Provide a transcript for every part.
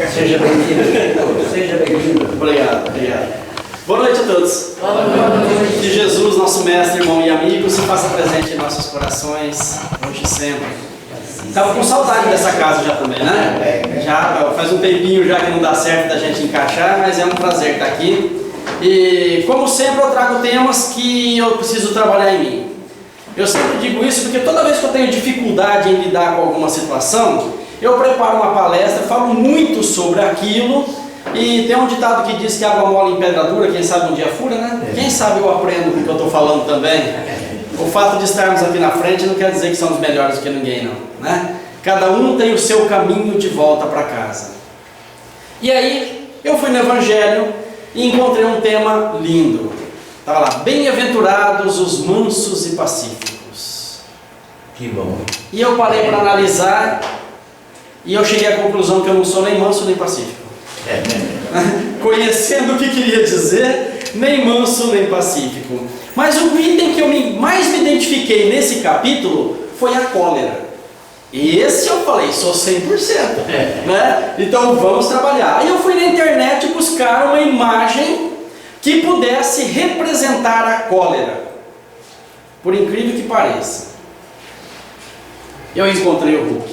Seja bem-vindo. Seja bem-vindo. Obrigado, obrigado. Boa noite a todos. Boa noite. Que Jesus, nosso mestre, irmão e amigo, se faça presente em nossos corações, hoje e sempre. Estava com saudade dessa casa já também, né? Já faz um tempinho já que não dá certo da gente encaixar, mas é um prazer estar aqui. E como sempre eu trago temas que eu preciso trabalhar em mim. Eu sempre digo isso porque toda vez que eu tenho dificuldade em lidar com alguma situação, eu preparo uma palestra, falo muito sobre aquilo. E tem um ditado que diz que água mole em pedra dura, quem sabe um dia fura, né? Quem sabe eu aprendo com o que eu estou falando também. O fato de estarmos aqui na frente não quer dizer que somos melhores do que ninguém, não, né? Cada um tem o seu caminho de volta para casa. E aí, eu fui no Evangelho e encontrei um tema lindo. Estava lá, bem-aventurados os mansos e pacíficos. Que bom. E eu parei para analisar e eu cheguei à conclusão que eu não sou nem manso nem pacífico. Conhecendo o que queria dizer, nem manso nem pacífico. Mas o item que eu mais me identifiquei nesse capítulo foi a cólera. E esse eu falei, sou 100%, né? Então vamos trabalhar. Aí eu fui na internet buscar uma imagem que pudesse representar a cólera. Por incrível que pareça, eu encontrei o Hulk.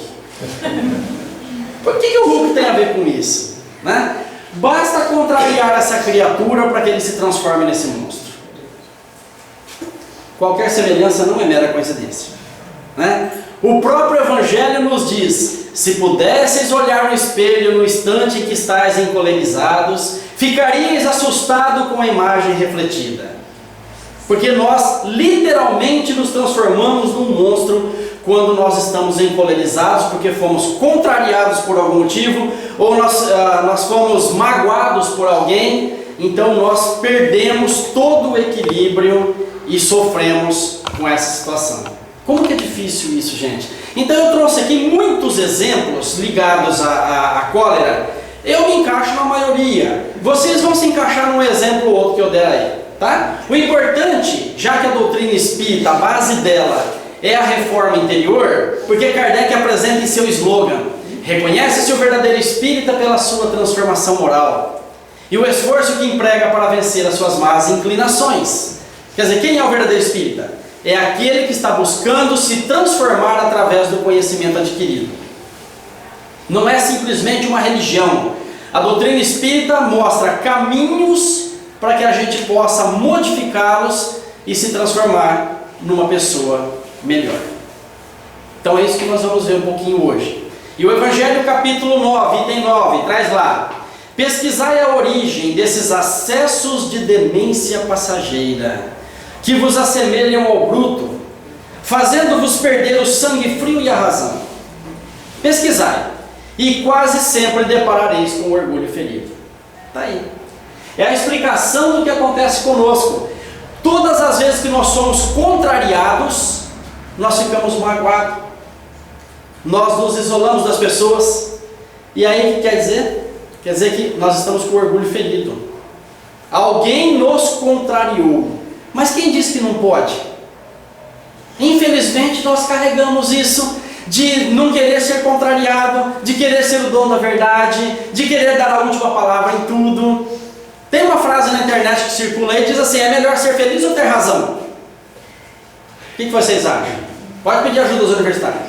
Por que o Hulk tem a ver com isso? Né? Basta contrariar essa criatura para que ele se transforme nesse monstro. Qualquer semelhança não é mera coincidência, né? O próprio Evangelho nos diz: se pudesseis olhar no espelho no instante em que estáis encolerizados, ficaríeis assustado com a imagem refletida. Porque nós literalmente nos transformamos num monstro quando nós estamos encolerizados, porque fomos contrariados por algum motivo, ou nós fomos magoados por alguém, então nós perdemos todo o equilíbrio e sofremos com essa situação. Como que é difícil isso, gente? Então eu trouxe aqui muitos exemplos ligados à cólera. Eu me encaixo na maioria. Vocês vão se encaixar num exemplo ou outro que eu der aí, tá? O importante, já que a doutrina espírita, a base dela é a reforma interior, porque Kardec apresenta em seu slogan: reconhece-se o verdadeiro espírita pela sua transformação moral e o esforço que emprega para vencer as suas más inclinações. Quer dizer, quem é o verdadeiro espírita? É aquele que está buscando se transformar através do conhecimento adquirido. Não é simplesmente uma religião. A doutrina espírita mostra caminhos para que a gente possa modificá-los e se transformar numa pessoa melhor. Então é isso que nós vamos ver um pouquinho hoje. E o Evangelho capítulo 9, item 9, traz lá: pesquisai a origem desses acessos de demência passageira, que vos assemelham ao bruto, fazendo-vos perder o sangue frio e a razão. Pesquisai, e quase sempre deparareis com o orgulho ferido. Está aí. É a explicação do que acontece conosco. Todas as vezes que nós somos contrariados, nós ficamos magoados, nós nos isolamos das pessoas. E aí o que quer dizer? Quer dizer que nós estamos com o orgulho ferido. Alguém nos contrariou. Mas quem disse que não pode? Infelizmente nós carregamos isso de não querer ser contrariado, de querer ser o dono da verdade, de querer dar a última palavra em tudo. Tem uma frase na internet que circula aí, diz assim: é melhor ser feliz ou ter razão? O que vocês acham? Pode pedir ajuda aos universitários.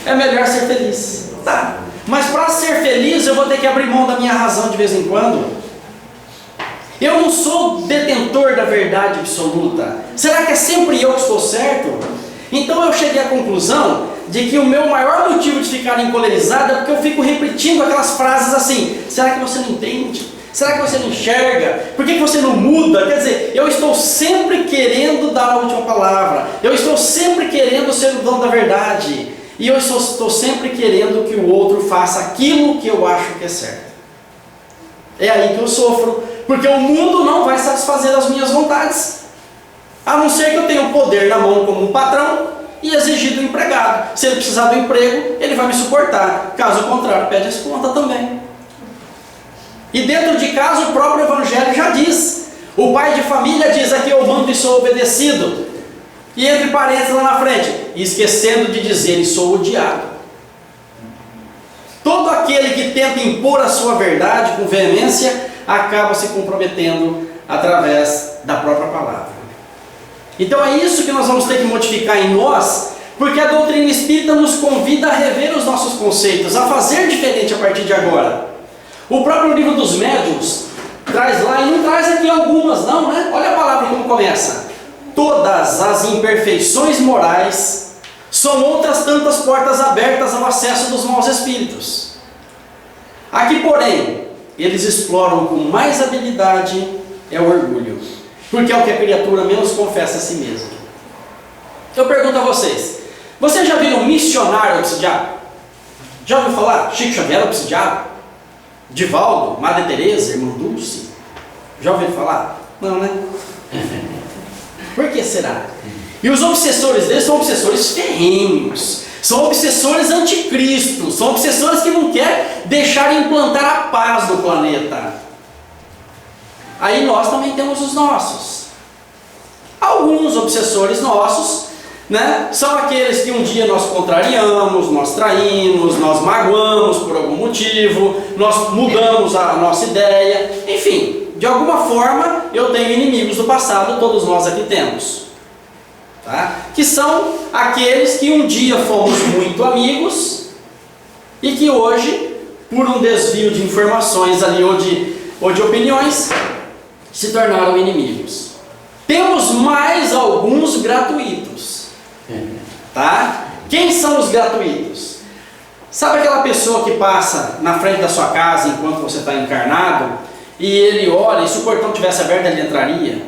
É melhor ser feliz. Tá. Mas para ser feliz eu vou ter que abrir mão da minha razão de vez em quando. Eu não sou detentor da verdade absoluta. Será que é sempre eu que estou certo? Então eu cheguei à conclusão de que o meu maior motivo de ficar encolerizado é porque eu fico repetindo aquelas frases assim: será que você não entende? Será que você não enxerga? Por que você não muda? Quer dizer, eu estou sempre querendo dar a última palavra. Eu estou sempre querendo ser o dono da verdade. E eu estou sempre querendo que o outro faça aquilo que eu acho que é certo. É aí que eu sofro, porque o mundo não vai satisfazer as minhas vontades, a não ser que eu tenha o poder na mão como um patrão e exigir do empregado. Se ele precisar do emprego, ele vai me suportar. Caso contrário, pede as contas também. E dentro de casa o próprio Evangelho já diz. O pai de família diz aqui: eu mando e sou obedecido. E entre parênteses lá na frente, esquecendo de dizer: e sou odiado. Todo aquele que tenta impor a sua verdade com veemência acaba se comprometendo através da própria palavra. Então é isso que nós vamos ter que modificar em nós, porque a doutrina espírita nos convida a rever os nossos conceitos, a fazer diferente a partir de agora. O próprio livro dos médiuns traz lá, e não traz aqui algumas não, né? Olha a palavra como começa: todas as imperfeições morais são outras tantas portas abertas ao acesso dos maus espíritos. Aqui, porém, eles exploram com mais habilidade é o orgulho, porque é o que a criatura menos confessa a si mesma. Eu pergunto a vocês: vocês já viram um missionário obsidiado? Já ouviu falar? Chico Xavier obsidiado? Divaldo, Madre Teresa, Irmã Dulce? Já ouviu falar? Não, né? Por que será? E os obsessores deles são obsessores ferrenhos, são obsessores anticristos, são obsessores que não querem deixar implantar a paz no planeta. Aí nós também temos os nossos. Alguns obsessores nossos, né, são aqueles que um dia nós contrariamos, nós traímos, nós magoamos por algum motivo, nós mudamos a nossa ideia, enfim, de alguma forma eu tenho inimigos do passado, todos nós aqui temos, tá? Que são aqueles que um dia fomos muito amigos e que hoje, por um desvio de informações ali ou de opiniões, se tornaram inimigos. Temos mais alguns gratuitos. Tá? Quem são os gratuitos? Sabe aquela pessoa que passa na frente da sua casa enquanto você está encarnado e ele olha, e se o portão tivesse aberto ele entraria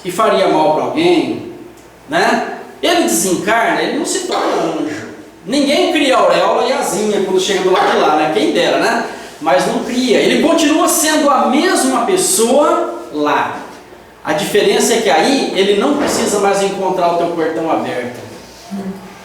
e faria mal para alguém, né? Ele desencarna, ele não se torna anjo. Ninguém cria auréola e asinha quando chega do lado de lá, né? Quem dera, né? Mas não cria, ele continua sendo a mesma pessoa lá. A diferença é que aí ele não precisa mais encontrar o teu portão aberto.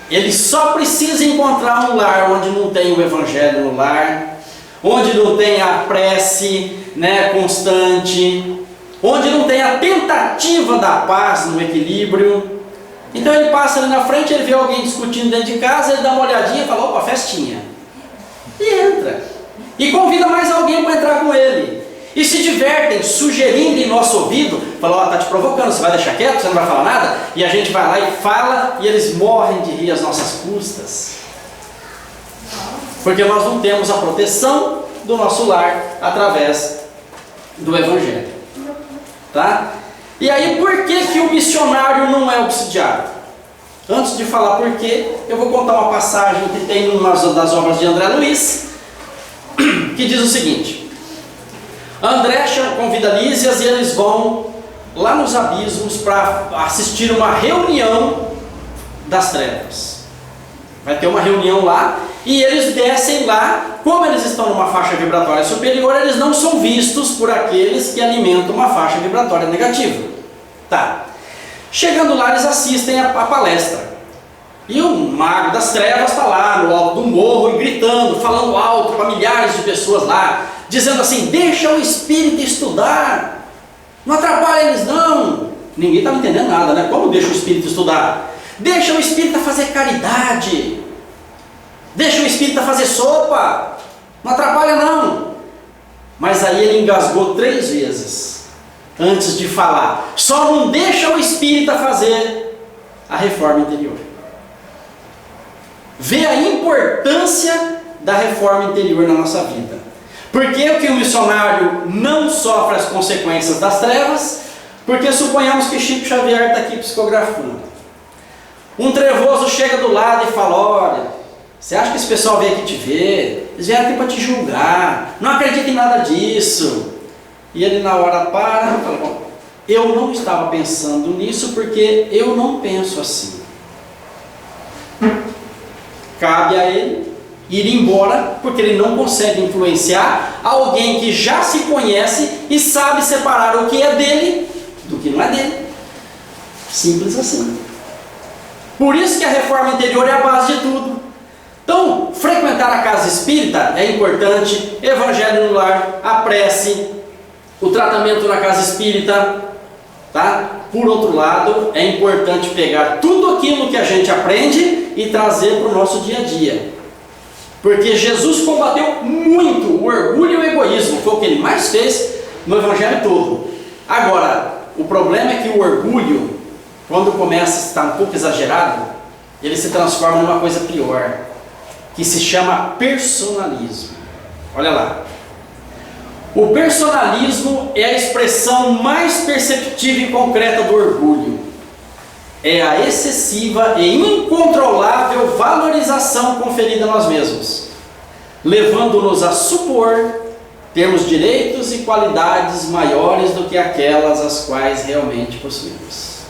Ele só precisa encontrar um lar onde não tem o evangelho no lar, onde não tem a prece, né, constante, onde não tem a tentativa da paz no equilíbrio. Então ele passa ali na frente, ele vê alguém discutindo dentro de casa, ele dá uma olhadinha e fala: opa, festinha. E entra. E convida mais alguém para entrar com ele. E se divertem, sugerindo em nosso ouvido, falam: ó, tá te provocando, você vai deixar quieto, você não vai falar nada? E a gente vai lá e fala, e eles morrem de rir às nossas custas. Porque nós não temos a proteção do nosso lar através do Evangelho. Tá? E aí, por que o missionário não é obsidiado? Antes de falar por quê, eu vou contar uma passagem que tem em uma das obras de André Luiz, que diz o seguinte: André convida Lísias e eles vão lá nos abismos para assistir uma reunião das trevas. Vai ter uma reunião lá e eles descem lá. Como eles estão numa faixa vibratória superior, eles não são vistos por aqueles que alimentam uma faixa vibratória negativa. Tá. Chegando lá, eles assistem a palestra. E o mago das trevas está lá no alto do morro e gritando, falando alto para milhares de pessoas lá, dizendo assim: deixa o espírito estudar, não atrapalha eles não. Ninguém estava entendendo nada, né? Como deixa o espírito estudar? Deixa o espírito fazer caridade, deixa o espírito fazer sopa, não atrapalha não. Mas aí ele engasgou 3 vezes antes de falar: só não deixa o espírita fazer a reforma interior. Vê a importância da reforma interior na nossa vida. Por que o missionário não sofre as consequências das trevas? Porque suponhamos que Chico Xavier está aqui psicografando. Um trevoso chega do lado e fala: olha, você acha que esse pessoal veio aqui te ver? Eles vieram aqui para te julgar, não acredita em nada disso. E ele na hora para e fala: bom, eu não estava pensando nisso porque eu não penso assim. Cabe a ele ir embora, porque ele não consegue influenciar alguém que já se conhece e sabe separar o que é dele do que não é dele. Simples assim. Por isso que a reforma interior é a base de tudo. Então, frequentar a casa espírita é importante, evangelho no lar, a prece, o tratamento na casa espírita, tá? Por outro lado, é importante pegar tudo aquilo que a gente aprende e trazer para o nosso dia a dia. Porque Jesus combateu muito o orgulho e o egoísmo, foi o que ele mais fez no Evangelho todo. Agora, o problema é que o orgulho, quando começa a estar um pouco exagerado, ele se transforma numa coisa pior, que se chama personalismo. Olha lá. O personalismo é a expressão mais perceptível e concreta do orgulho. É a excessiva e incontrolável valorização conferida a nós mesmos, levando-nos a supor termos direitos e qualidades maiores do que aquelas as quais realmente possuímos.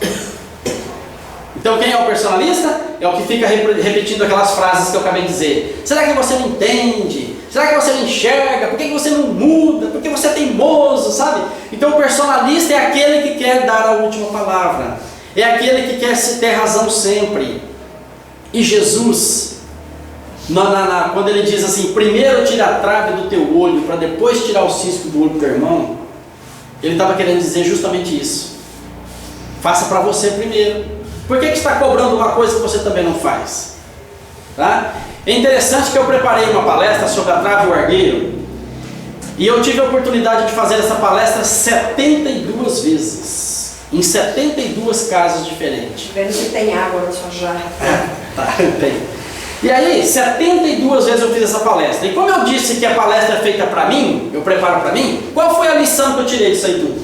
Então quem é o personalista? É o que fica repetindo aquelas frases que eu acabei de dizer. Será que você não entende? Será que você não enxerga? Por que você não muda? Por que você é teimoso, sabe? Então o personalista é aquele que quer dar a última palavra. É aquele que quer ter razão sempre. E Jesus, quando ele diz assim, primeiro tira a trave do teu olho, para depois tirar o cisco do olho do teu irmão, ele estava querendo dizer justamente isso. Faça para você primeiro. Por que está cobrando uma coisa que você também não faz? Tá? É interessante que eu preparei uma palestra sobre a trave e o argueiro, e eu tive a oportunidade de fazer essa palestra 72 vezes, em 72 casas diferentes. Vendo se tem água na sua jarra. Tá, tem. E aí, 72 vezes eu fiz essa palestra. E como eu disse que a palestra é feita para mim, eu preparo para mim, qual foi a lição que eu tirei disso aí tudo?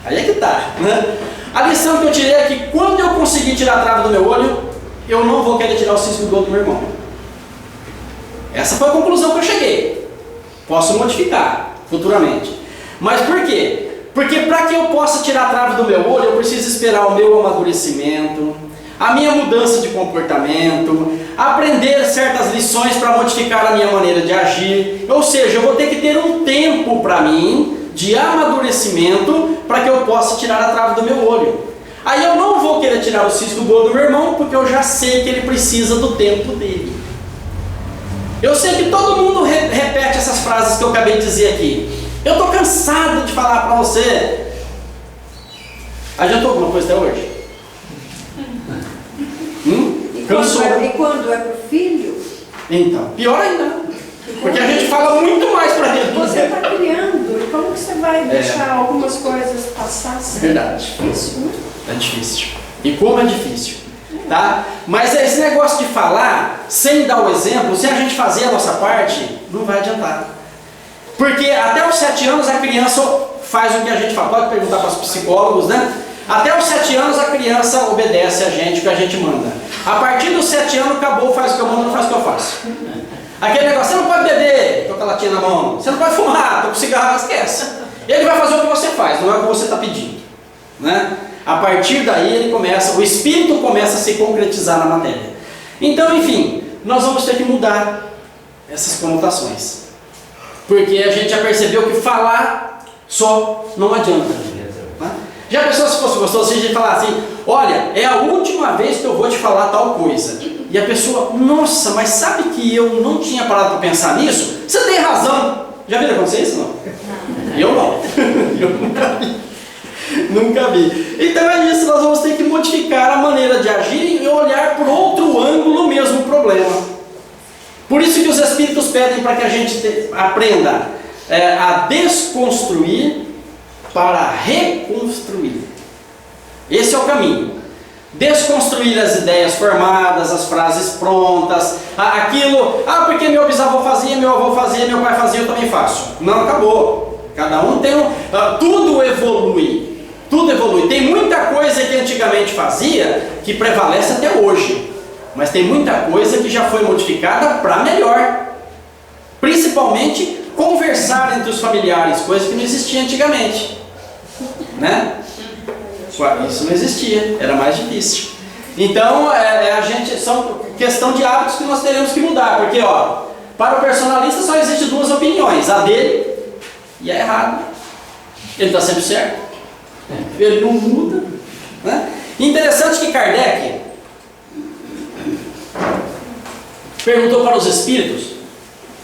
Aí é que tá, né? A lição que eu tirei é que quando eu conseguir tirar a trave do meu olho, eu não vou querer tirar o cisco do olho do meu irmão. Essa foi a conclusão que eu cheguei. Posso modificar futuramente. Mas por quê? Porque para que eu possa tirar a trave do meu olho, eu preciso esperar o meu amadurecimento, a minha mudança de comportamento, aprender certas lições para modificar a minha maneira de agir. Ou seja, eu vou ter que ter um tempo para mim de amadurecimento para que eu possa tirar a trave do meu olho. Aí eu não vou querer tirar o cisco do olho do meu irmão, porque eu já sei que ele precisa do tempo dele. Eu sei que todo mundo repete essas frases que eu acabei de dizer aqui. Eu estou cansado de falar para você. Adiantou alguma coisa até hoje? Cansou. E quando é para o filho? Então, pior ainda. Porque a gente fala muito mais para ele. Você está criando. Como que você vai deixar algumas coisas passar? Verdade. É difícil, né? É difícil. E como é difícil. Tá? Mas esse negócio de falar, sem dar o exemplo, sem a gente fazer a nossa parte, não vai adiantar. Porque até os 7 anos a criança faz o que a gente fala. Pode perguntar para os psicólogos, né? Até os 7 anos a criança obedece a gente, o que a gente manda. A partir dos 7 anos acabou, faz o que eu mando, não faz o que eu faço. Aquele negócio, você não pode beber, tô com a latinha na mão. Você não pode fumar, tô com cigarro, esquece. Ele vai fazer o que você faz, não é o que você está pedindo, né? A partir daí ele começa, o espírito começa a se concretizar na matéria. Então, enfim, nós vamos ter que mudar essas conotações. Porque a gente já percebeu que falar só não adianta. Tá? Já pensou se fosse gostoso se a gente falar assim, olha, é a última vez que eu vou te falar tal coisa. E a pessoa, nossa, mas sabe que eu não tinha parado para pensar nisso? Você tem razão. Já viram acontecer isso? Não? Eu não. Eu nunca vi. Nunca vi. Então é isso, nós vamos ter que modificar a maneira de agir e olhar por outro ângulo mesmo o problema. Por isso que os Espíritos pedem para que a gente aprenda a desconstruir para reconstruir. Esse é o caminho. Desconstruir as ideias formadas, as frases prontas, aquilo, porque meu bisavô fazia, meu avô fazia, meu pai fazia, eu também faço. Não, acabou. Cada um tem tudo evolui. Tudo evolui. Tem muita coisa que antigamente fazia que prevalece até hoje. Mas tem muita coisa que já foi modificada para melhor. Principalmente conversar entre os familiares, coisa que não existia antigamente. Né? Isso não existia, era mais difícil. Então, são questão de hábitos que nós teremos que mudar. Porque, para o personalista só existe 2 opiniões. A dele e a errada. Ele está sempre certo. Ele não muda. Né? Interessante que Kardec perguntou para os espíritos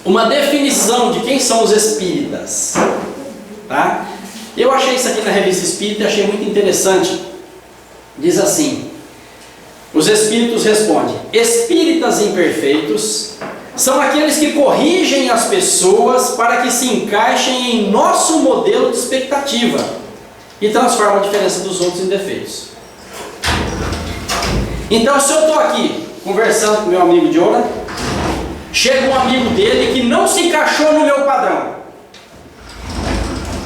uma definição de quem são os espíritas. Tá? Eu achei isso aqui na Revista Espírita e achei muito interessante. Diz assim: os espíritos respondem: espíritas imperfeitos são aqueles que corrigem as pessoas para que se encaixem em nosso modelo de expectativa e transformam a diferença dos outros em defeitos. Então, se eu estou aqui conversando com meu amigo Jonah, chega um amigo dele que não se encaixou no meu padrão.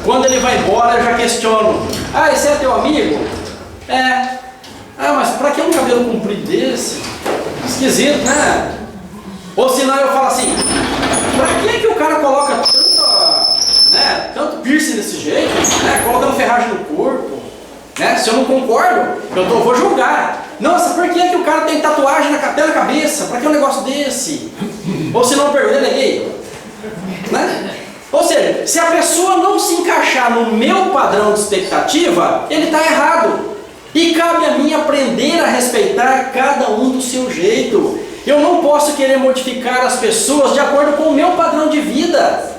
Quando ele vai embora, eu já questiono: ah, esse é teu amigo? É. Ah, mas pra que um cabelo comprido desse? Esquisito, né? Ou senão eu falo assim: pra que o cara coloca tanto piercing desse jeito, né? Colocando ferragem no corpo, né? Se eu não concordo, eu vou julgar. Nossa, por que o cara tem tatuagem na cabeça? Pra que um negócio desse? Ou se não pergunta, ele é gay, né? Ou seja, se a pessoa não se encaixar no meu padrão de expectativa, ele está errado. E cabe a mim aprender a respeitar cada um do seu jeito. Eu não posso querer modificar as pessoas de acordo com o meu padrão de vida.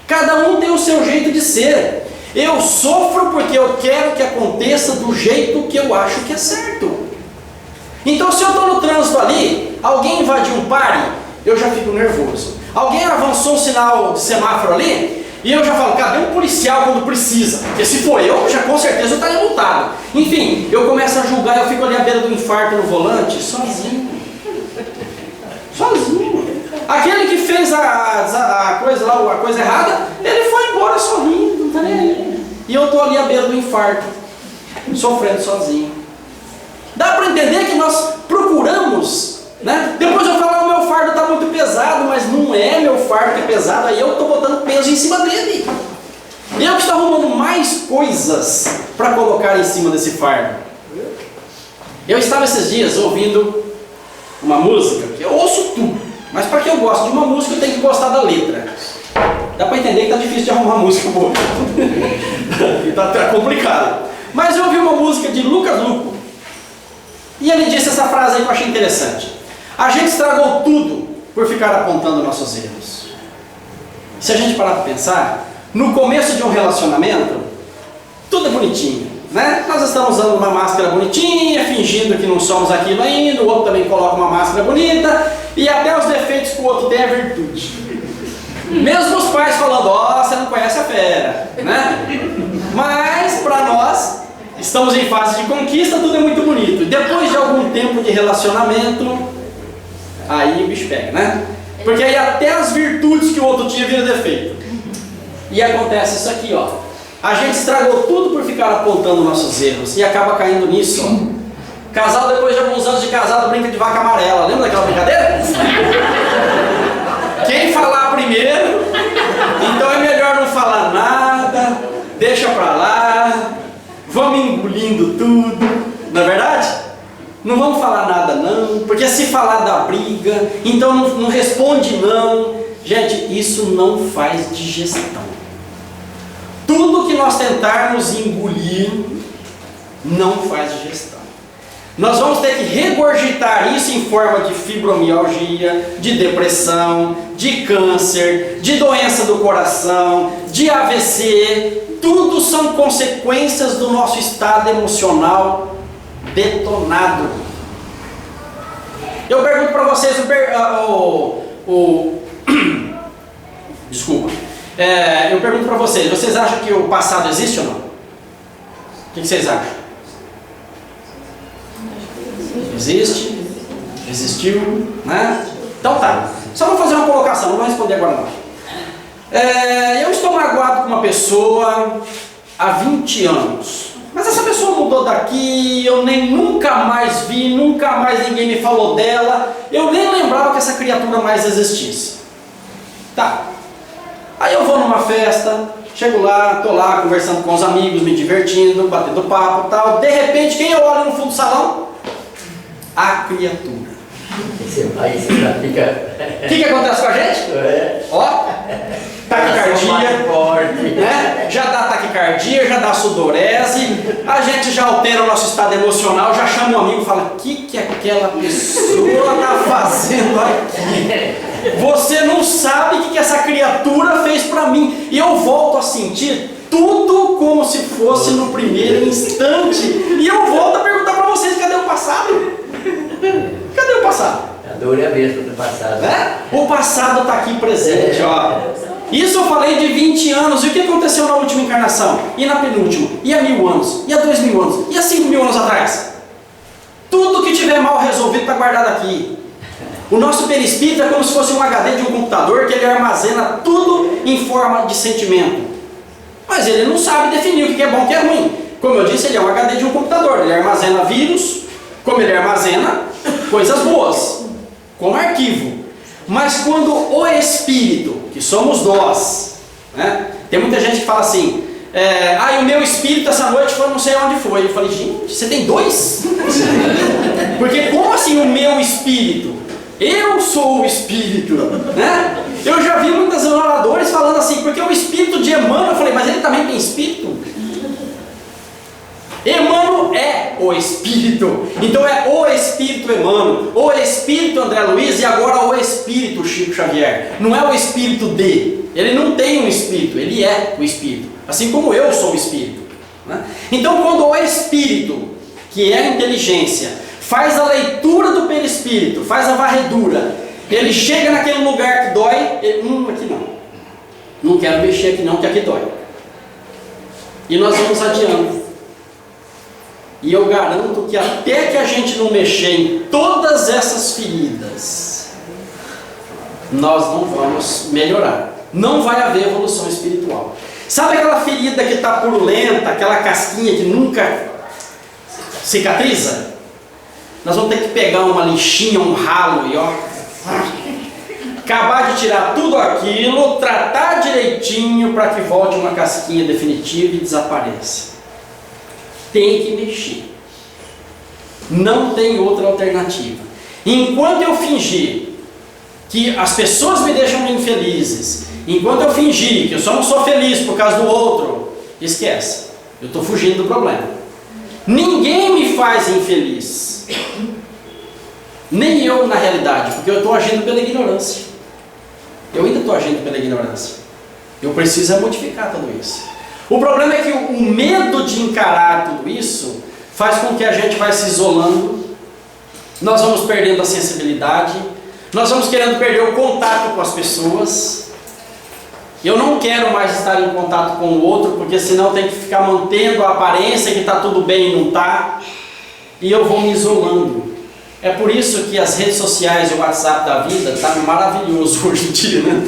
Cada um tem o seu jeito de ser. Eu sofro porque eu quero que aconteça do jeito que eu acho que é certo. Então, se eu estou no trânsito ali, alguém invadiu um pare, eu já fico nervoso. Alguém avançou um sinal de semáforo ali, e eu já falo: cadê um policial quando precisa? Porque se for eu, já com certeza eu estaria multado. Enfim, eu começo a julgar, eu fico ali à beira do infarto no volante, sozinho. Sozinho. Aquele que fez a coisa lá, a coisa errada, ele foi embora sorrindo, não tá nem aí. E eu estou ali à beira do infarto, sofrendo sozinho. Dá para entender que nós procuramos, né? Depois eu falo: o meu fardo está muito pesado, mas não é meu fardo que é pesado, aí eu estou botando peso em cima dele. E eu que estou arrumando mais coisas para colocar em cima desse fardo. Eu estava esses dias ouvindo uma música, que eu ouço tudo, mas para que eu gosto de uma música eu tenho que gostar da letra. Dá para entender que está difícil de arrumar música boa. Está complicado. Mas eu ouvi uma música de Lucas Luco, e ele disse essa frase aí que eu achei interessante: a gente estragou tudo por ficar apontando nossos erros. Se a gente parar para pensar, no começo de um relacionamento, tudo é bonitinho, né? Nós estamos usando uma máscara bonitinha, fingindo que não somos aquilo ainda, o outro também coloca uma máscara bonita, e até os defeitos que o outro tem é virtude. Mesmo os pais falando: ó, você não conhece a fera, né? Mas, para nós, estamos em fase de conquista, tudo é muito bonito. E depois de algum tempo de relacionamento, aí o bicho pega, né? Porque aí até as virtudes que o outro tinha viram defeito. E acontece isso aqui, ó. A gente estragou tudo por ficar apontando nossos erros e acaba caindo nisso, ó. Casal, depois de alguns anos de casado, brinca de vaca amarela. Lembra daquela brincadeira? Quem falar primeiro, então é melhor não falar nada, deixa pra lá, vamos engolindo tudo, não é verdade? Não vamos falar nada não, porque se falar dá briga, então não responde não. Gente, isso não faz digestão. Tudo que nós tentarmos engolir não faz digestão. Nós vamos ter que regurgitar isso em forma de fibromialgia, de depressão, de câncer, de doença do coração, de AVC. Tudo são consequências do nosso estado emocional detonado. Eu pergunto para vocês, desculpa. Eu pergunto para vocês, vocês acham que o passado existe ou não? O que vocês acham? Existe? Existiu? Né? Então tá. Só vou fazer uma colocação, não vou responder agora não. Eu estou magoado com uma pessoa há 20 anos. Mas essa pessoa mudou daqui, eu nunca mais vi, nunca mais ninguém me falou dela. Eu nem lembrava que essa criatura mais existisse. Tá. Aí eu vou numa festa, chego lá, tô lá conversando com os amigos, me divertindo, batendo papo e tal. De repente, quem eu olho no fundo do salão? A criatura. Aí você já fica. O que acontece com a gente? Ó, taquicardia, né? Já dá taquicardia, já dá sudorese, a gente já altera o nosso estado emocional, já chama um amigo e fala: o que aquela pessoa está fazendo aqui? Você não sabe o que essa criatura fez para mim. E eu volto a sentir tudo como se fosse no primeiro instante. E eu volto a perguntar para vocês: cadê o passado? Cadê o passado? A dor é a mesma do passado. Né? O passado está aqui presente, ó. Isso eu falei de 20 anos. E o que aconteceu na última encarnação? E na penúltima? E há 1000 anos? E há 2000 anos? E há 5000 anos atrás? Tudo que tiver mal resolvido está guardado aqui. O nosso perispírito é como se fosse um HD de um computador que ele armazena tudo em forma de sentimento. Mas ele não sabe definir o que é bom e o que é ruim. Como eu disse, ele é um HD de um computador. Ele armazena vírus, como ele armazena coisas boas, como arquivo. Mas quando o espírito, que somos nós, né? Tem muita gente que fala assim, o meu espírito essa noite foi não sei onde foi. Eu falei, gente, você tem dois? Porque como assim o meu espírito? Eu sou o espírito, né? Eu já vi muitos oradores falando assim, porque o espírito de Emmanuel, eu falei, mas ele também tem espírito? Emmanuel é o espírito, então é o espírito Emmanuel, o espírito André Luiz e agora o espírito Chico Xavier. Não é o espírito de, ele não tem um espírito, ele é o espírito, assim como eu sou o espírito, né? Então quando o espírito, que é a inteligência, faz a leitura do perispírito, faz a varredura, ele chega naquele lugar que dói, ele, aqui não quero mexer aqui não, que aqui dói. E nós vamos adiando. E eu garanto que até que a gente não mexer em todas essas feridas, nós não vamos melhorar. Não vai haver evolução espiritual. Sabe aquela ferida que está purulenta, aquela casquinha que nunca cicatriza? Nós vamos ter que pegar uma lixinha, um ralo e acabar de tirar tudo aquilo, tratar direitinho para que volte uma casquinha definitiva e desapareça. Tem que mexer. Não tem outra alternativa. Enquanto eu fingir que as pessoas me deixam infelizes, enquanto eu fingir que eu só não sou feliz por causa do outro, esquece. Eu estou fugindo do problema. Ninguém me faz infeliz. Nem eu na realidade, porque eu estou agindo pela ignorância. Eu ainda estou agindo pela ignorância. Eu preciso modificar tudo isso. O problema é que o medo de encarar tudo isso faz com que a gente vai se isolando, nós vamos perdendo a sensibilidade, nós vamos querendo perder o contato com as pessoas. Eu não quero mais estar em contato com o outro, porque senão tem que ficar mantendo a aparência que está tudo bem e não está, e eu vou me isolando. É por isso que as redes sociais e o WhatsApp da vida está maravilhoso hoje em dia, né?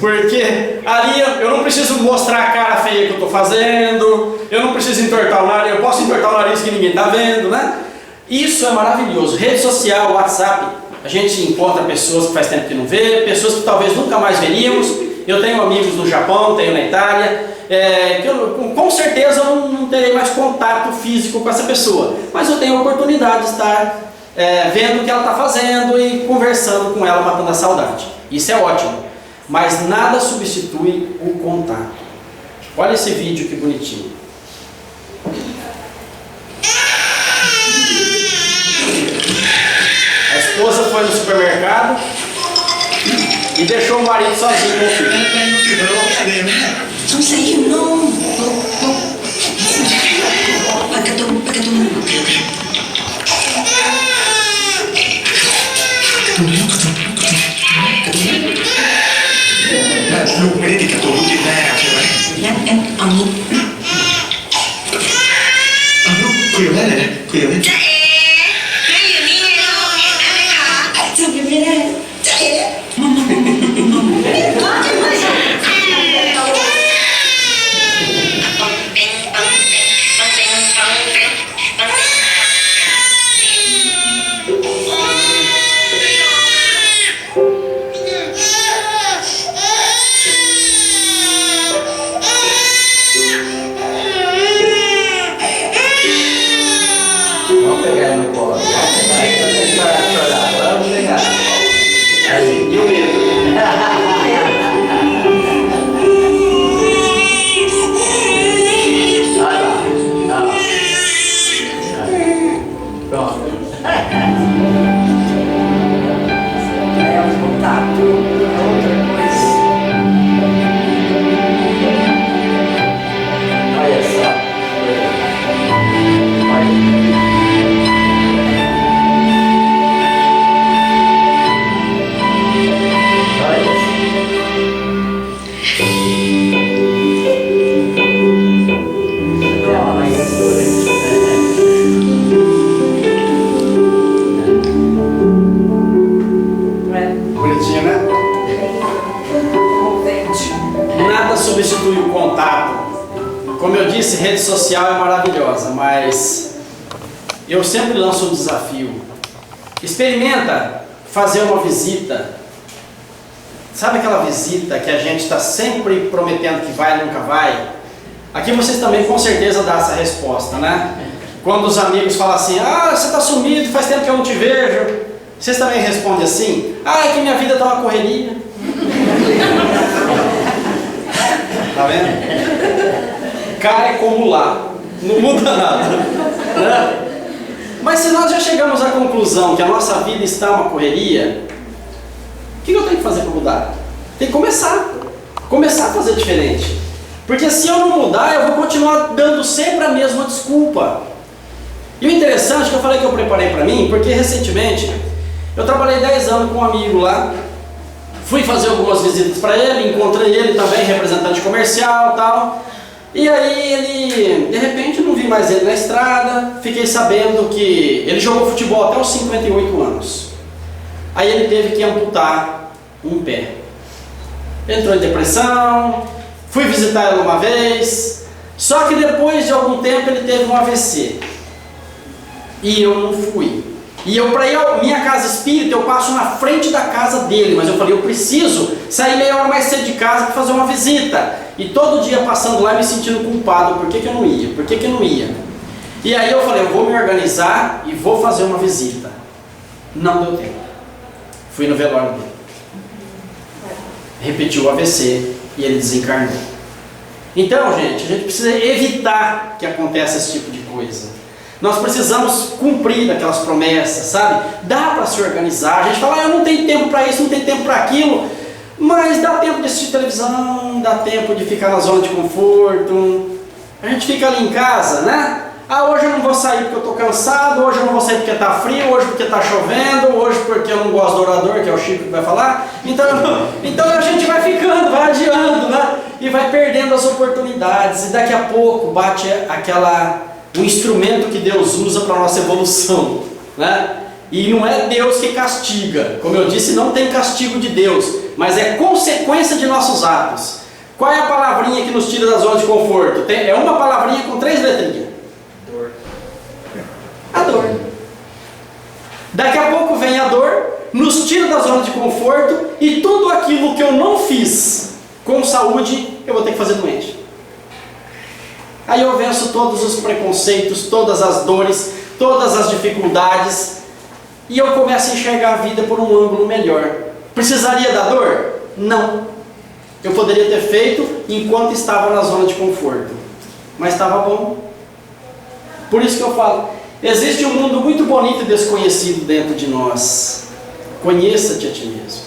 Porque ali eu não preciso mostrar a cara feia que eu estou fazendo, eu não preciso entortar o nariz, eu posso entortar o nariz que ninguém está vendo, né? Isso é maravilhoso. Rede social, WhatsApp, a gente encontra pessoas que faz tempo que não vê, pessoas que talvez nunca mais veríamos. Eu tenho amigos no Japão, tenho na Itália, que eu, com certeza eu não terei mais contato físico com essa pessoa, mas eu tenho a oportunidade de estar vendo o que ela está fazendo e conversando com ela, matando a saudade. Isso é ótimo. Mas nada substitui o contato. Olha esse vídeo que bonitinho. A esposa foi no supermercado e deixou o marido sozinho com o filho. Lúc mới thì cả tôi lúc chuyện raใช่ไหมงั้นเอางี้เอาลูกคุยกับแม่หน่อยนะคุยกับแม่จ๊ะเอ๋แม่อยู่นี่ไงลูกเห็นแม่ไหมคะจำยังไม่ได้จ๊ะเอ๋ contato. Como eu disse, rede social é maravilhosa, mas eu sempre lanço um desafio. Experimenta fazer uma visita. Sabe aquela visita que a gente está sempre prometendo que vai e nunca vai? Aqui vocês também com certeza dão essa resposta, né? Quando os amigos falam assim, ah, você está sumido, faz tempo que eu não te vejo. Vocês também respondem assim, ah, é que minha vida está uma correria. Tá vendo? Cai como lá, não muda nada, né? Mas se nós já chegamos à conclusão que a nossa vida está uma correria, o que eu tenho que fazer para mudar? Tem que começar a fazer diferente. Porque se eu não mudar, eu vou continuar dando sempre a mesma desculpa. E o interessante é que eu falei que eu preparei para mim, porque recentemente eu trabalhei 10 anos com um amigo lá, fui fazer algumas visitas para ele, encontrei ele também, representante comercial e tal. E aí ele, de repente, não vi mais ele na estrada, fiquei sabendo que ele jogou futebol até os 58 anos. Aí ele teve que amputar um pé. Entrou em depressão, fui visitar ele uma vez, só que depois de algum tempo ele teve um AVC. E eu não fui. E eu, para ir à minha casa espírita, eu passo na frente da casa dele, mas eu falei, eu preciso sair meia hora mais cedo de casa para fazer uma visita. E todo dia passando lá me sentindo culpado, por que eu não ia? Por que eu não ia? E aí eu falei, eu vou me organizar e vou fazer uma visita. Não deu tempo. Fui no velório dele. Repetiu o AVC e ele desencarnou. Então, gente, a gente precisa evitar que aconteça esse tipo de coisa. Nós precisamos cumprir aquelas promessas, sabe? Dá para se organizar. A gente fala, eu não tenho tempo para isso, não tenho tempo para aquilo. Mas dá tempo de assistir televisão, dá tempo de ficar na zona de conforto. A gente fica ali em casa, né? Ah, hoje eu não vou sair porque eu estou cansado, hoje eu não vou sair porque está frio, hoje porque está chovendo, hoje porque eu não gosto do orador, que é o Chico que vai falar. Então a gente vai ficando, vai adiando, né? E vai perdendo as oportunidades. E daqui a pouco bate o instrumento que Deus usa para a nossa evolução, né? E não é Deus que castiga. Como eu disse, não tem castigo de Deus, mas é consequência de nossos atos. Qual é a palavrinha que nos tira da zona de conforto? É uma palavrinha com 3 letrinhas. Dor. A dor. Daqui a pouco vem a dor, nos tira da zona de conforto, e tudo aquilo que eu não fiz com saúde, eu vou ter que fazer doente. Aí eu venço todos os preconceitos, todas as dores, todas as dificuldades, e eu começo a enxergar a vida por um ângulo melhor. Precisaria da dor? Não. Eu poderia ter feito enquanto estava na zona de conforto, mas estava bom. Por isso que eu falo, existe um mundo muito bonito e desconhecido dentro de nós. Conheça-te a ti mesmo.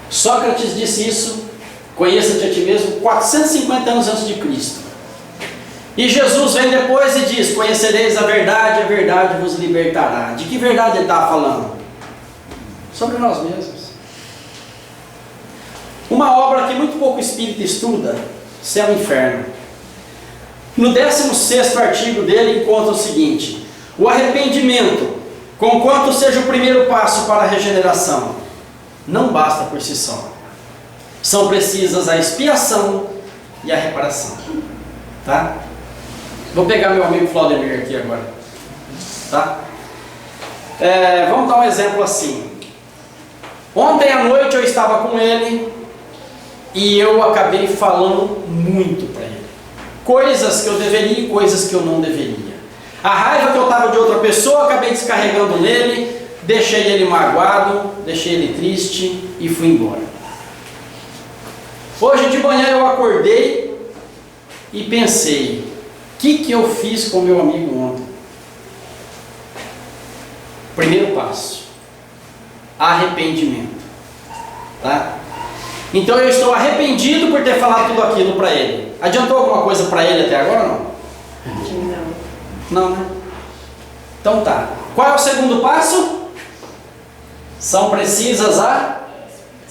Sócrates disse isso, conheça-te a ti mesmo, 450 anos antes de Cristo. E Jesus vem depois e diz, conhecereis a verdade vos libertará. De que verdade ele está falando? Sobre nós mesmos. Uma obra que muito pouco espírita estuda, Céu e Inferno. No 16º artigo dele encontra o seguinte: o arrependimento, conquanto seja o primeiro passo para a regeneração, não basta por si só. São precisas a expiação e a reparação. Tá? Vou pegar meu amigo Claudemir aqui agora. Tá? Vamos dar um exemplo assim. Ontem à noite eu estava com ele e eu acabei falando muito para ele. Coisas que eu deveria e coisas que eu não deveria. A raiva que eu estava de outra pessoa, acabei descarregando nele, deixei ele magoado, deixei ele triste e fui embora. Hoje de manhã eu acordei e pensei, o que eu fiz com meu amigo ontem? Primeiro passo, arrependimento. Tá? Então eu estou arrependido por ter falado tudo aquilo para ele. Adiantou alguma coisa para ele até agora ou não? Não, né? Então tá. Qual é o segundo passo? São precisas a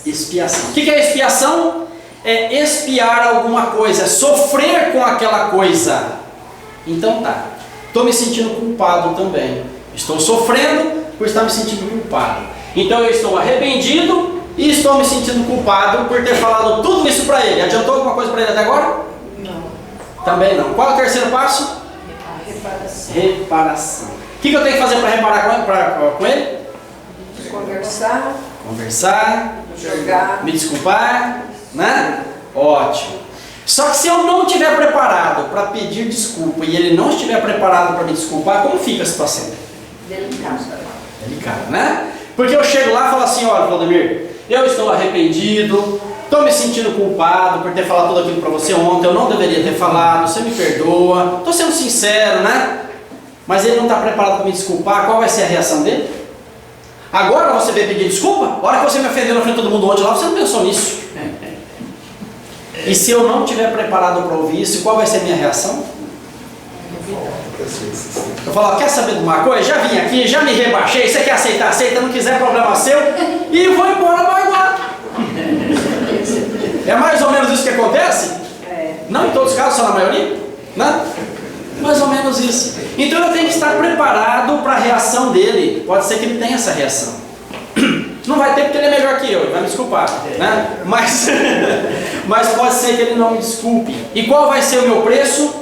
expiação. O que é expiação? É expiar alguma coisa, é sofrer com aquela coisa. Então tá. Estou me sentindo culpado também. Estou sofrendo por estar me sentindo culpado. Então eu estou arrependido e estou me sentindo culpado por ter falado tudo isso para ele. Adiantou alguma coisa para ele até agora? Não. Também não. Qual é o terceiro passo? Reparação. Reparação. O que eu tenho que fazer para reparar com ele? Conversar, Conversar, jogar. me desculpar, né? Ótimo. Só que se eu não estiver preparado para pedir desculpa e ele não estiver preparado para me desculpar, como fica a situação? Delicado. Delicado, né? Porque eu chego lá e falo assim, olha, Valdemir, eu estou arrependido, estou me sentindo culpado por ter falado tudo aquilo para você ontem, eu não deveria ter falado, você me perdoa, estou sendo sincero, né? Mas ele não está preparado para me desculpar, qual vai ser a reação dele? Agora você veio pedir desculpa? A hora que você me ofendeu na frente de todo mundo ontem lá, você não pensou nisso. E se eu não estiver preparado para ouvir isso, qual vai ser a minha reação? Eu falo, quer saber de uma coisa? Já vim aqui, já me rebaixei, você quer aceitar? Aceita, não quiser, problema seu, e vou embora magoado. É mais ou menos isso que acontece? Não em todos os casos, só na maioria, né? Mais ou menos isso. Então eu tenho que estar preparado para a reação dele. Pode ser que ele tenha essa reação. Não vai ter porque ele é melhor que eu, ele vai me desculpar, né? Mas pode ser que ele não me desculpe. E qual vai ser o meu preço?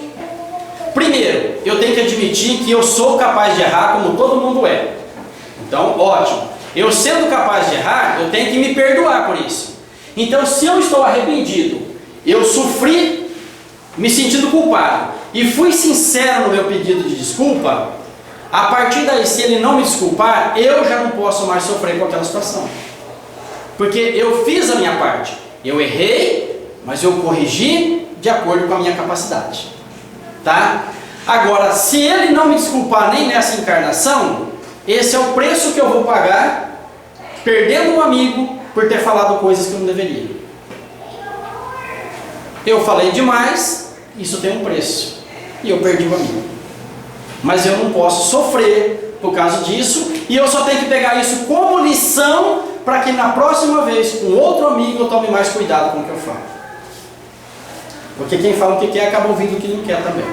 Primeiro, eu tenho que admitir que eu sou capaz de errar como todo mundo é. Então, ótimo. Eu sendo capaz de errar, eu tenho que me perdoar por isso. Então, se eu estou arrependido, eu sofri me sentindo culpado e fui sincero no meu pedido de desculpa, a partir daí, se ele não me desculpar, eu já não posso mais sofrer com aquela situação. Porque eu fiz a minha parte. Eu errei, mas eu corrigi de acordo com a minha capacidade. Tá? Agora, se ele não me desculpar nem nessa encarnação, esse é o preço que eu vou pagar, perdendo um amigo por ter falado coisas que eu não deveria. Eu falei demais, isso tem um preço. E eu perdi o amigo. Mas eu não posso sofrer por causa disso, e eu só tenho que pegar isso como lição para que na próxima vez, com outro amigo, eu tome mais cuidado com o que eu falo. Porque quem fala o que quer acaba ouvindo o que não quer também.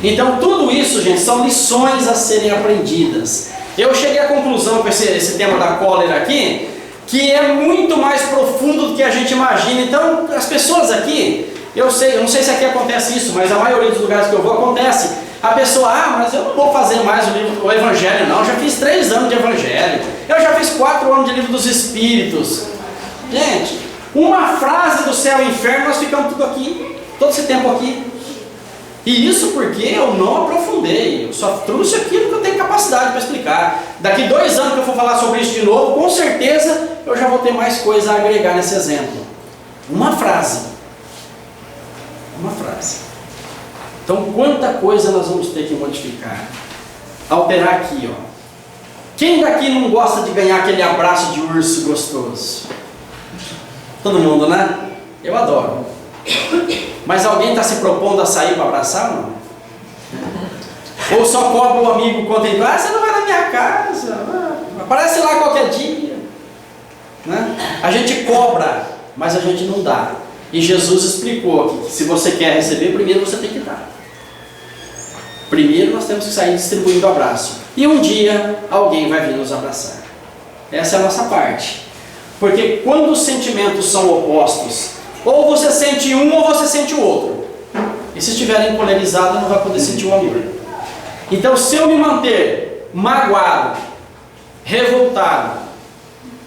Então tudo isso, gente, são lições a serem aprendidas. Eu cheguei à conclusão com esse tema da cólera aqui, que é muito mais profundo do que a gente imagina. Então as pessoas aqui, eu não sei se aqui acontece isso, mas a maioria dos lugares que eu vou acontece. A pessoa, mas eu não vou fazer mais o Evangelho não, eu já fiz 3 anos de Evangelho, eu já fiz 4 anos de Livro dos Espíritos. Gente, uma frase do céu e inferno, nós ficamos tudo aqui, todo esse tempo aqui. E isso porque eu não aprofundei, eu só trouxe aquilo que eu tenho capacidade para explicar. Daqui 2 anos que eu for falar sobre isso de novo, com certeza eu já vou ter mais coisa a agregar nesse exemplo. Uma frase. Uma frase. Então, quanta coisa nós vamos ter que modificar, alterar aqui, ó. Quem daqui não gosta de ganhar aquele abraço de urso gostoso? Todo mundo, né? Eu adoro. Mas alguém está se propondo a sair para abraçar ou não? Ou só cobra o amigo quando ele vai, você não vai na minha casa, aparece lá qualquer dia, né? A gente cobra, mas a gente não dá. E Jesus explicou que se você quer receber, primeiro você tem que dar. Primeiro nós temos que sair distribuindo abraço. E um dia alguém vai vir nos abraçar. Essa é a nossa parte. Porque quando os sentimentos são opostos, ou você sente um ou você sente o outro. E se estiverem polarizados, não vai poder sentir o amor. Então, se eu me manter magoado, revoltado,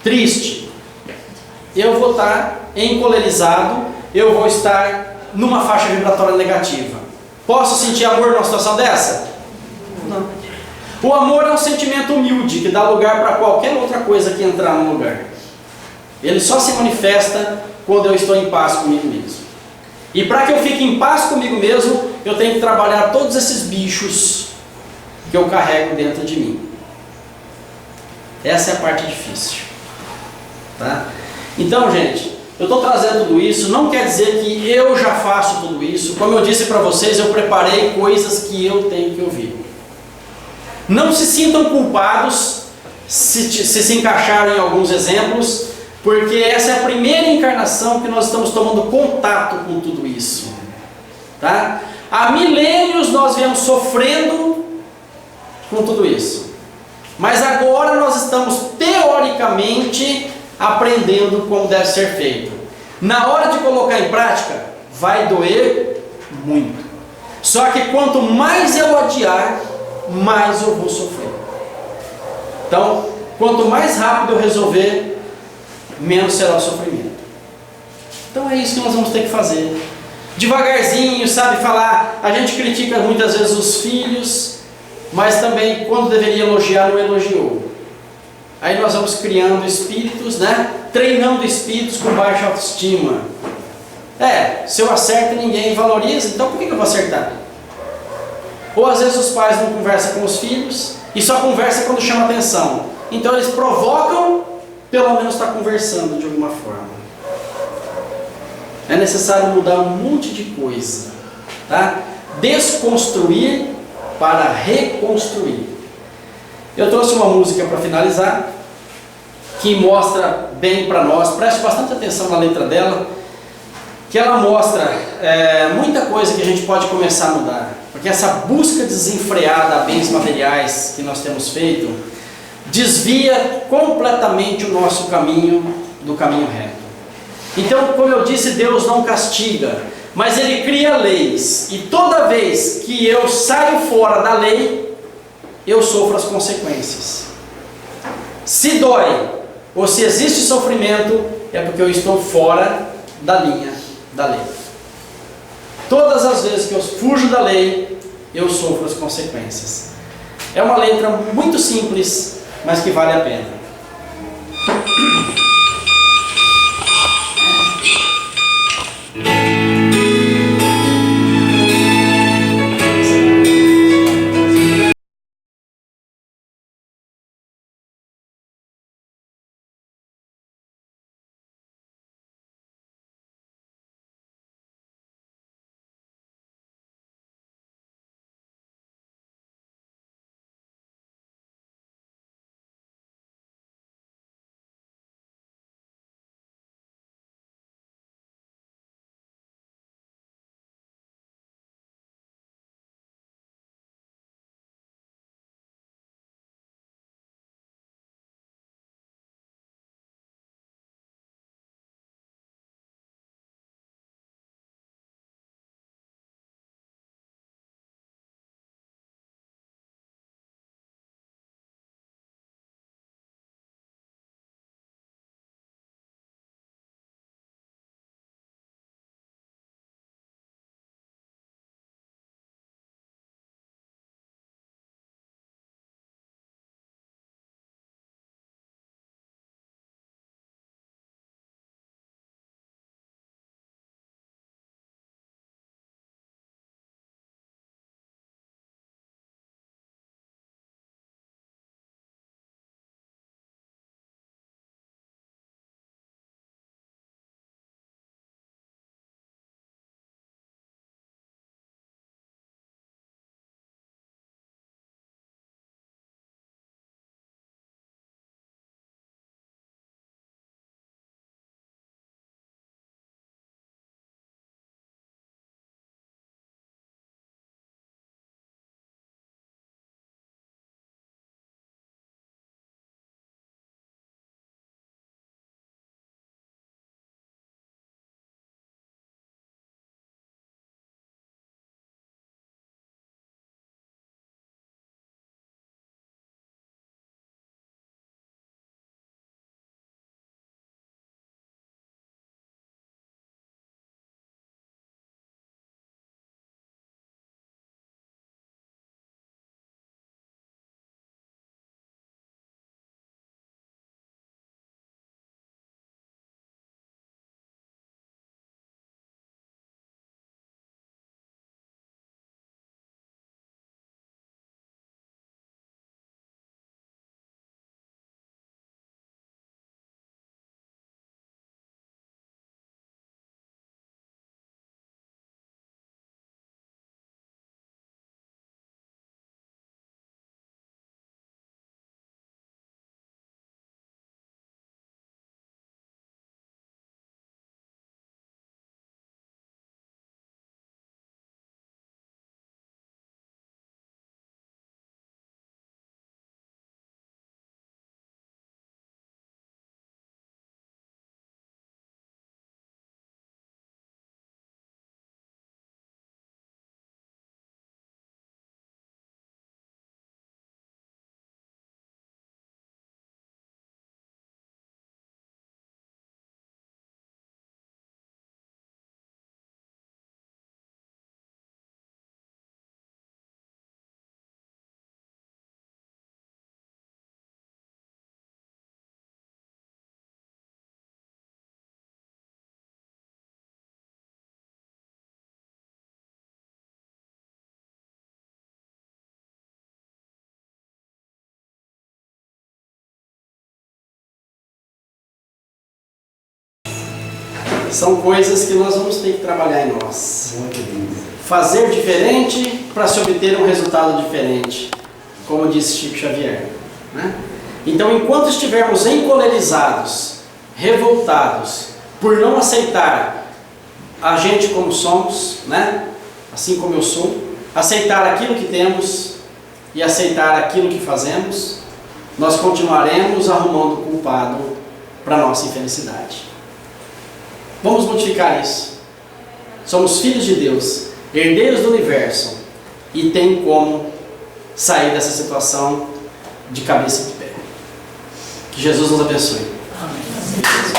triste, eu vou estar encolerizado, eu vou estar numa faixa vibratória negativa. Posso sentir amor numa situação dessa? Não. O amor é um sentimento humilde que dá lugar para qualquer outra coisa que entrar no lugar. Ele só se manifesta quando eu estou em paz comigo mesmo. E para que eu fique em paz comigo mesmo, eu tenho que trabalhar todos esses bichos que eu carrego dentro de mim. Essa é a parte difícil. Tá? Então, gente, eu estou trazendo tudo isso, não quer dizer que eu já faço tudo isso. Como eu disse para vocês, eu preparei coisas que eu tenho que ouvir. Não se sintam culpados se encaixarem em alguns exemplos, porque essa é a primeira encarnação que nós estamos tomando contato com tudo isso. Tá? Há milênios nós viemos sofrendo com tudo isso. Mas agora nós estamos teoricamente aprendendo como deve ser feito. Na hora de colocar em prática, vai doer muito. Só que quanto mais eu adiar, mais eu vou sofrer. Então, quanto mais rápido eu resolver, menos será o sofrimento. Então é isso que nós vamos ter que fazer. Devagarzinho, sabe, falar. A gente critica muitas vezes os filhos, mas também quando deveria elogiar, não elogiou. Aí nós vamos criando espíritos, né? Treinando espíritos com baixa autoestima. Se eu acerto e ninguém valoriza, então por que eu vou acertar? Ou às vezes os pais não conversam com os filhos e só conversam quando chama atenção. Então eles provocam, pelo menos está conversando de alguma forma. É necessário mudar um monte de coisa, tá? Desconstruir para reconstruir. Eu trouxe uma música para finalizar, que mostra bem para nós, preste bastante atenção na letra dela, que ela mostra muita coisa que a gente pode começar a mudar. Porque essa busca desenfreada a bens materiais que nós temos feito, desvia completamente o nosso caminho do caminho reto. Então, como eu disse, Deus não castiga, mas Ele cria leis. E toda vez que eu saio fora da lei, eu sofro as consequências. Se dói, ou se existe sofrimento, é porque eu estou fora da linha da lei. Todas as vezes que eu fujo da lei, eu sofro as consequências. É uma letra muito simples, mas que vale a pena. são coisas que nós vamos ter que trabalhar em nós. Muito lindo. Fazer diferente para se obter um resultado diferente, como disse Chico Xavier, né? Então, enquanto estivermos encolerizados, revoltados, por não aceitar a gente como somos, né? Assim como eu sou, aceitar aquilo que temos e aceitar aquilo que fazemos, nós continuaremos arrumando culpado para a nossa infelicidade. Vamos modificar isso. Somos filhos de Deus, herdeiros do universo, e tem como sair dessa situação de cabeça de pé. Que Jesus nos abençoe. Amém.